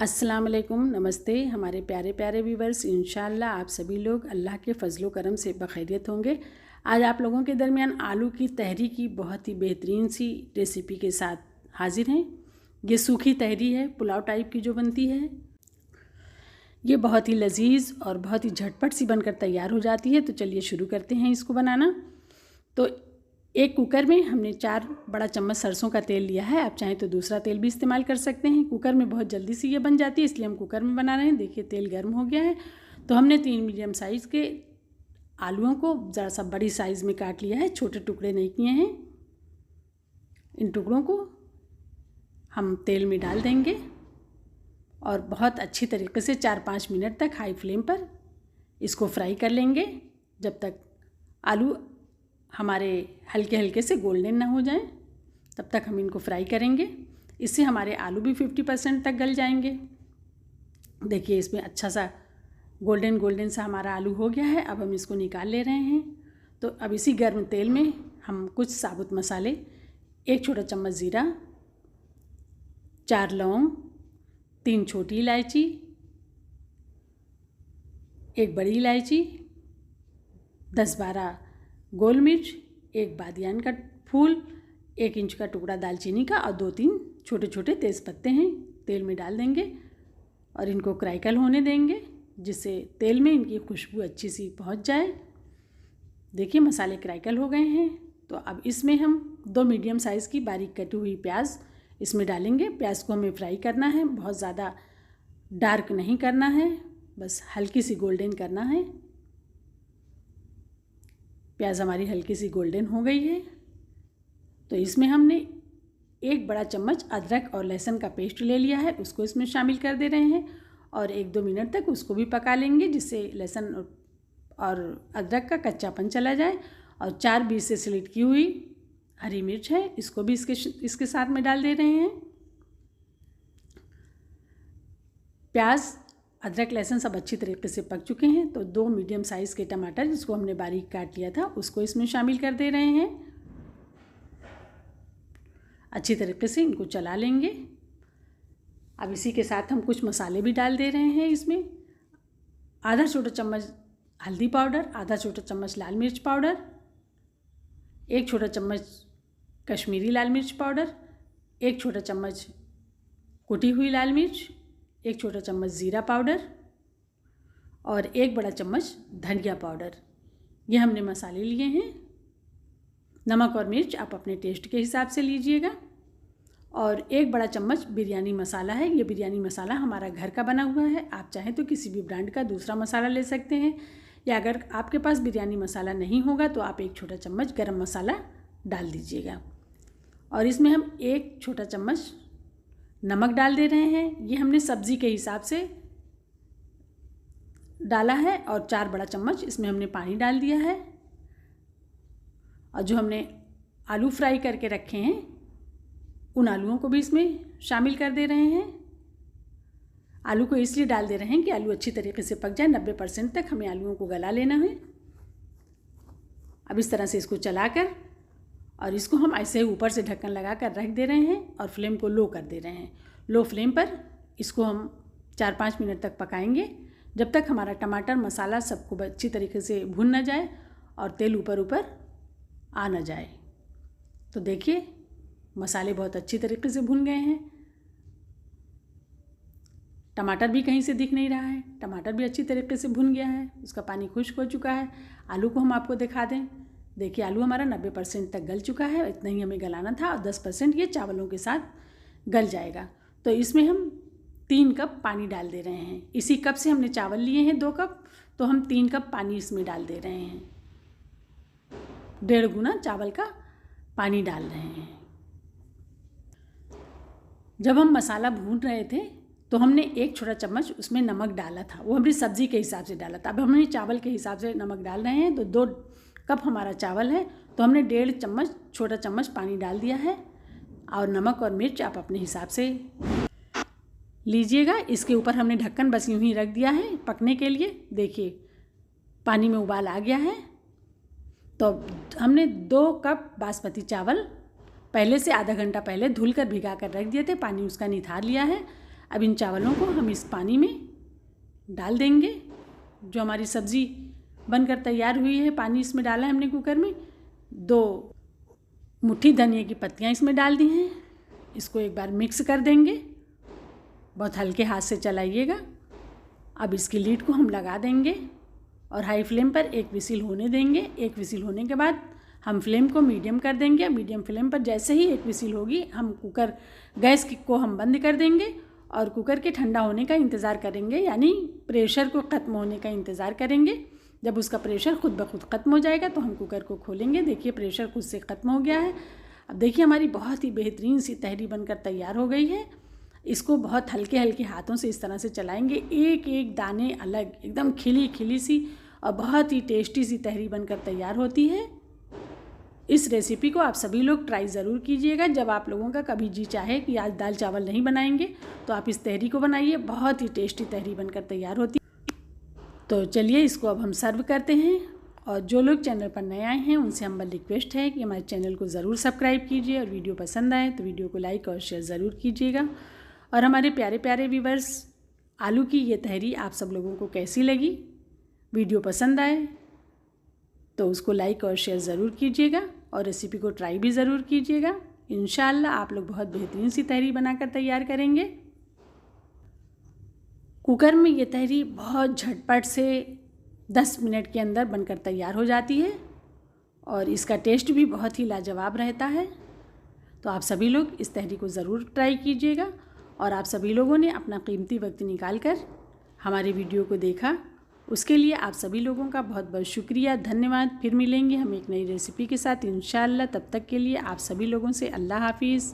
अस्सलाम वालेकुम, नमस्ते हमारे प्यारे प्यारे व्यूवर्स। इंशाल्लाह आप सभी लोग अल्लाह के फजलो करम से बखैरियत होंगे। आज आप लोगों के दरमियान आलू की तहरी की बहुत ही बेहतरीन सी रेसिपी के साथ हाजिर हैं। ये सूखी तहरी है, पुलाव टाइप की जो बनती है। ये बहुत ही लजीज और बहुत ही झटपट सी बनकर तैयार हो जाती है। तो चलिए शुरू करते हैं इसको बनाना। तो एक कुकर में हमने 4 बड़ा चम्मच सरसों का तेल लिया है। आप चाहें तो दूसरा तेल भी इस्तेमाल कर सकते हैं। कुकर में बहुत जल्दी से ये बन जाती है, इसलिए हम कुकर में बना रहे हैं। देखिए तेल गर्म हो गया है। तो हमने 3 मीडियम साइज़ के आलूओं को ज़रा सा बड़ी साइज़ में काट लिया है, छोटे टुकड़े नहीं किए हैं। इन टुकड़ों को हम तेल में डाल देंगे और बहुत अच्छी तरीके से 4-5 मिनट तक हाई फ्लेम पर इसको फ्राई कर लेंगे, जब तक आलू हमारे हल्के हल्के से गोल्डन ना हो जाएं। तब तक हम इनको फ्राई करेंगे। इससे हमारे आलू भी 50% तक गल जाएंगे। देखिए इसमें अच्छा सा गोल्डन गोल्डन सा हमारा आलू हो गया है। अब हम इसको निकाल ले रहे हैं। तो अब इसी गर्म तेल में हम कुछ साबुत मसाले, 1 छोटा चम्मच ज़ीरा, 4 लौंग, 3 छोटी इलायची, 1 बड़ी इलायची, 10-12 गोल मिर्च, 1 बादियान का फूल, 1 इंच का टुकड़ा दालचीनी का और 2-3 छोटे छोटे तेज़पत्ते हैं। तेल में डाल देंगे और इनको क्रैकल होने देंगे, जिससे तेल में इनकी खुशबू अच्छी सी पहुंच जाए। देखिए मसाले क्रैकल हो गए हैं। तो अब इसमें हम 2 मीडियम साइज़ की बारीक कटी हुई प्याज इसमें डालेंगे। प्याज को हमें फ्राई करना है, बहुत ज़्यादा डार्क नहीं करना है, बस हल्की सी गोल्डन करना है। प्याज हमारी हल्की सी गोल्डन हो गई है। तो इसमें हमने 1 बड़ा चम्मच अदरक और लहसुन का पेस्ट ले लिया है, उसको इसमें शामिल कर दे रहे हैं और 1-2 मिनट तक उसको भी पका लेंगे, जिससे लहसुन और अदरक का कच्चापन चला जाए। और 4 बीच से स्लिट की हुई हरी मिर्च है, इसको भी इसके साथ में डाल दे रहे हैं। प्याज, अदरक, लहसुन सब अच्छी तरीके से पक चुके हैं। तो 2 मीडियम साइज़ के टमाटर, जिसको हमने बारीक काट लिया था, उसको इसमें शामिल कर दे रहे हैं। अच्छी तरीके से इनको चला लेंगे। अब इसी के साथ हम कुछ मसाले भी डाल दे रहे हैं इसमें। आधा छोटा चम्मच हल्दी पाउडर, आधा छोटा चम्मच लाल मिर्च पाउडर, 1 छोटा चम्मच कश्मीरी लाल मिर्च पाउडर, 1 छोटा चम्मच कुटी हुई लाल मिर्च, 1 छोटा चम्मच ज़ीरा पाउडर और 1 बड़ा चम्मच धनिया पाउडर। ये हमने मसाले लिए हैं। नमक और मिर्च आप अपने टेस्ट के हिसाब से लीजिएगा। और 1 बड़ा चम्मच बिरयानी मसाला है। ये बिरयानी मसाला हमारा घर का बना हुआ है। आप चाहें तो किसी भी ब्रांड का दूसरा मसाला ले सकते हैं, या अगर आपके पास बिरयानी मसाला नहीं होगा तो आप 1 छोटा चम्मच गरम मसाला डाल दीजिएगा। और इसमें हम 1 छोटा चम्मच नमक डाल दे रहे हैं। ये हमने सब्ज़ी के हिसाब से डाला है। और 4 बड़ा चम्मच इसमें हमने पानी डाल दिया है। और जो हमने आलू फ्राई करके रखे हैं, उन आलूओं को भी इसमें शामिल कर दे रहे हैं। आलू को इसलिए डाल दे रहे हैं कि आलू अच्छी तरीके से पक जाए। 90% तक हमें आलूओं को गला लेना है। अब इस तरह से इसको चलाकर और इसको हम ऐसे ऊपर से ढक्कन लगा कर रख दे रहे हैं और फ्लेम को लो कर दे रहे हैं। लो फ्लेम पर इसको हम 4-5 मिनट तक पकाएंगे, जब तक हमारा टमाटर मसाला सबको अच्छी तरीके से भुन न जाए और तेल ऊपर ऊपर आ न जाए। तो देखिए मसाले बहुत अच्छी तरीके से भुन गए हैं। टमाटर भी कहीं से दिख नहीं रहा है, टमाटर भी अच्छी तरीके से भुन गया है, उसका पानी खुश्क हो चुका है। आलू को हम आपको दिखा दें। देखिए आलू हमारा 90% तक गल चुका है। इतना ही हमें गलाना था और 10% ये चावलों के साथ गल जाएगा। तो इसमें हम 3 कप पानी डाल दे रहे हैं। इसी कप से हमने चावल लिए हैं 2 कप, तो हम 3 कप पानी इसमें डाल दे रहे हैं। 1.5 गुना चावल का पानी डाल रहे हैं। जब हम मसाला भून रहे थे तो हमने 1 छोटा चम्मच उसमें नमक डाला था, वो हमने सब्ज़ी के हिसाब से डाला था। अब हमने चावल के हिसाब से नमक डाल रहे हैं। तो 2 कप हमारा चावल है, तो हमने 1.5 छोटा चम्मच पानी डाल दिया है। और नमक और मिर्च आप अपने हिसाब से लीजिएगा। इसके ऊपर हमने ढक्कन बस यूँ ही रख दिया है पकने के लिए। देखिए पानी में उबाल आ गया है। तो हमने 2 कप बासमती चावल पहले से आधा घंटा पहले धुल कर भिगा कर रख दिए थे, पानी उसका निथार लिया है। अब इन चावलों को हम इस पानी में डाल देंगे। जो हमारी सब्ज़ी बनकर तैयार हुई है, पानी इसमें डाला है हमने कुकर में। 2 मुट्ठी धनिया की पत्तियाँ इसमें डाल दी हैं। इसको एक बार मिक्स कर देंगे, बहुत हल्के हाथ से चलाइएगा। अब इसकी लीड को हम लगा देंगे और हाई फ्लेम पर 1 विसिल होने देंगे। 1 विसिल होने के बाद हम फ्लेम को मीडियम कर देंगे। मीडियम फ्लेम पर जैसे ही 1 विसिल होगी, हम कुकर गैस को हम बंद कर देंगे और कुकर के ठंडा होने का इंतज़ार करेंगे, यानी प्रेशर को ख़त्म होने का इंतज़ार करेंगे। जब उसका प्रेशर खुद ब खुद ख़त्म हो जाएगा तो हम कुकर को खोलेंगे। देखिए प्रेशर खुद से ख़त्म हो गया है। अब देखिए हमारी बहुत ही बेहतरीन सी तहरी बनकर तैयार हो गई है। इसको बहुत हल्के हल्के हाथों से इस तरह से चलाएंगे, एक एक दाने अलग, एकदम खिली खिली सी और बहुत ही टेस्टी सी तहरी बनकर तैयार होती है। इस रेसिपी को आप सभी लोग ट्राई ज़रूर कीजिएगा। जब आप लोगों का कभी जी चाहे कि आज दाल चावल नहीं बनाएंगे तो आप इस तहरी को बनाइए, बहुत ही टेस्टी तहरी बनकर तैयार होती है। तो चलिए इसको अब हम सर्व करते हैं। और जो लोग चैनल पर नए आए हैं उनसे हम्बल रिक्वेस्ट है कि हमारे चैनल को ज़रूर सब्सक्राइब कीजिए और वीडियो पसंद आए तो वीडियो को लाइक और शेयर ज़रूर कीजिएगा। और हमारे प्यारे प्यारे व्यूअर्स, आलू की ये तहरी आप सब लोगों को कैसी लगी? वीडियो पसंद आए तो उसको लाइक और शेयर ज़रूर कीजिएगा और रेसिपी को ट्राई भी ज़रूर कीजिएगा। इंशाल्लाह आप लोग बहुत बेहतरीन सी तहरी बनाकर तैयार करेंगे। कुकर में ये तहरी बहुत झटपट से 10 मिनट के अंदर बनकर तैयार हो जाती है और इसका टेस्ट भी बहुत ही लाजवाब रहता है। तो आप सभी लोग इस तहरी को ज़रूर ट्राई कीजिएगा। और आप सभी लोगों ने अपना कीमती वक्त निकाल कर हमारे वीडियो को देखा, उसके लिए आप सभी लोगों का बहुत बहुत शुक्रिया, धन्यवाद। फिर मिलेंगे हम एक नई रेसिपी के साथ इंशाअल्लाह। तब तक के लिए आप सभी लोगों से अल्लाह हाफिज़।